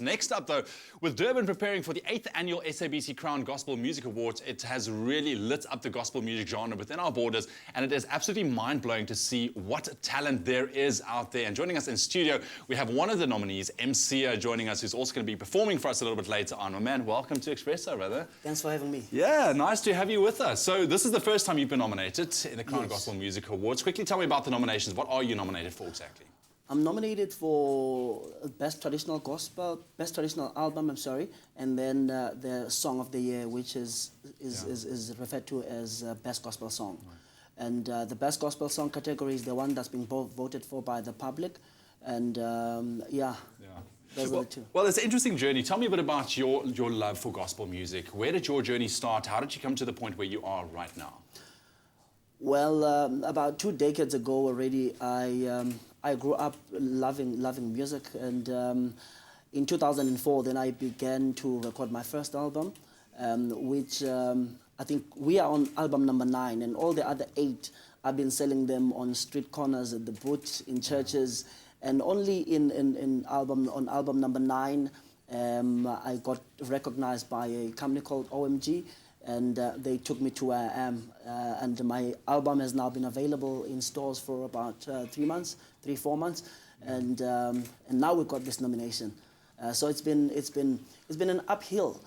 Next up, though, with Durban preparing for the 8th annual SABC Crown Gospel Music Awards, it has really lit up the gospel music genre within our borders, and it is absolutely mind-blowing to see what talent there is out there. And joining us in studio, we have one of the nominees, MC, joining us, who's also going to be performing for us a little bit later on. My man, welcome to Expresso, brother. Thanks for having me. Yeah, nice to have you with us. So this is the first time you've been nominated in the Crown Gospel Music Awards. Quickly tell me about the nominations. What are you nominated for exactly? I'm nominated for Best Traditional Album, and then the Song of the Year, which is referred to as Best Gospel Song. Right. And the Best Gospel Song category is the one that's been voted for by the public, and those are the two. Well, it's an interesting journey. Tell me a bit about your love for gospel music. Where did your journey start? How did you come to the point where you are right now? Well, about 2 decades ago already, I grew up loving music, and in 2004 then I began to record my first album, which I think we are on album number 9, and all the other 8 I've been selling them on street corners, at the boot, in churches, and only on album number 9 I got recognized by a company called OMG, and they took me to where I am, and my album has now been available in stores for about 3-4 months, and now we've got this nomination. So it's been an uphill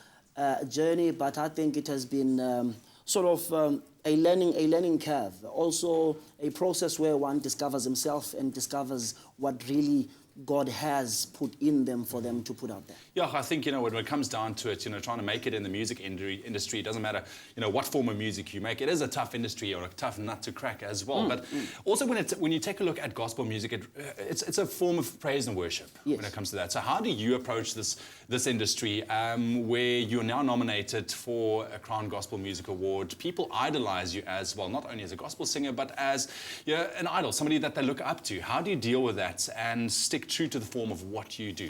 journey, but I think it has been sort of a learning curve. Also a process where one discovers himself and discovers what really God has put in them for them to put out there. Yeah, I think, when it comes down to it, trying to make it in the music industry, it doesn't matter, what form of music you make. It is a tough industry, or a tough nut to crack as well. But also when you take a look at gospel music, it's a form of praise and worship when it comes to that. So how do you approach this industry where you're now nominated for a Crown Gospel Music Award? People idolize you as well, not only as a gospel singer, but as an idol, somebody that they look up to. How do you deal with that and stick true to the form of what you do?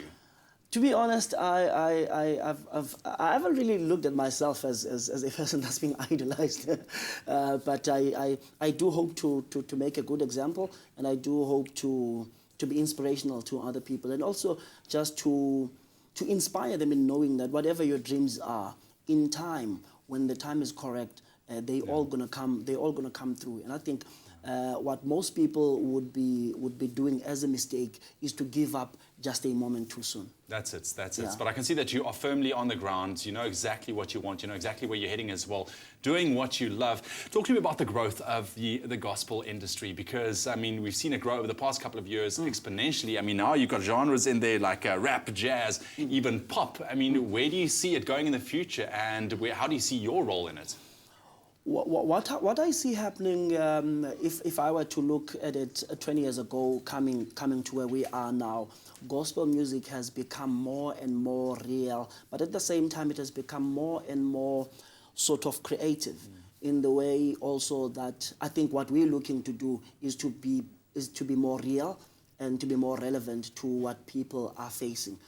To be honest, I haven't really looked at myself as a person that's being idolized, but I do hope to make a good example, and I do hope to be inspirational to other people, and also just to inspire them in knowing that whatever your dreams are, in time, when the time is correct, they're all gonna come through. And I think what most people would be doing as a mistake is to give up just a moment too soon. That's it. But I can see that you are firmly on the ground. You know exactly what you want. You know exactly where you're heading as well, doing what you love. Talk to me about the growth of the gospel industry, because, we've seen it grow over the past couple of years exponentially. Now you've got genres in there like rap, jazz, even pop. Where do you see it going in the future, and how do you see your role in it? What I see happening, if I were to look at it 20 years ago, coming to where we are now, gospel music has become more and more real, but at the same time it has become more and more sort of creative in the way also that I think what we're looking to do is to be more real and to be more relevant to what people are facing.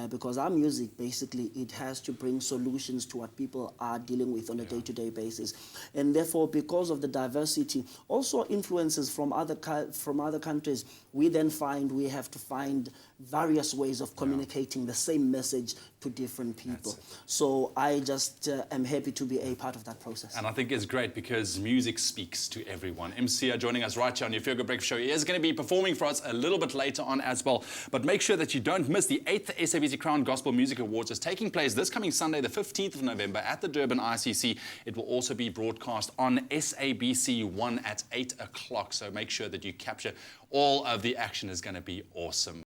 Because our music, basically, it has to bring solutions to what people are dealing with on a day-to-day basis. And therefore, because of the diversity, also influences from other countries, we then find we have to find various ways of communicating the same message to different people. So I just am happy to be a part of that process. And I think it's great because music speaks to everyone. MC joining us right here on your Feel Good Breakfast Show. He is going to be performing for us a little bit later on as well. But make sure that you don't miss the 8th SABC Crown Gospel Music Awards. Is taking place this coming Sunday, the 15th of November at the Durban ICC. It will also be broadcast on SABC 1 at 8 o'clock. So make sure that you capture all of the action. Is going to be awesome.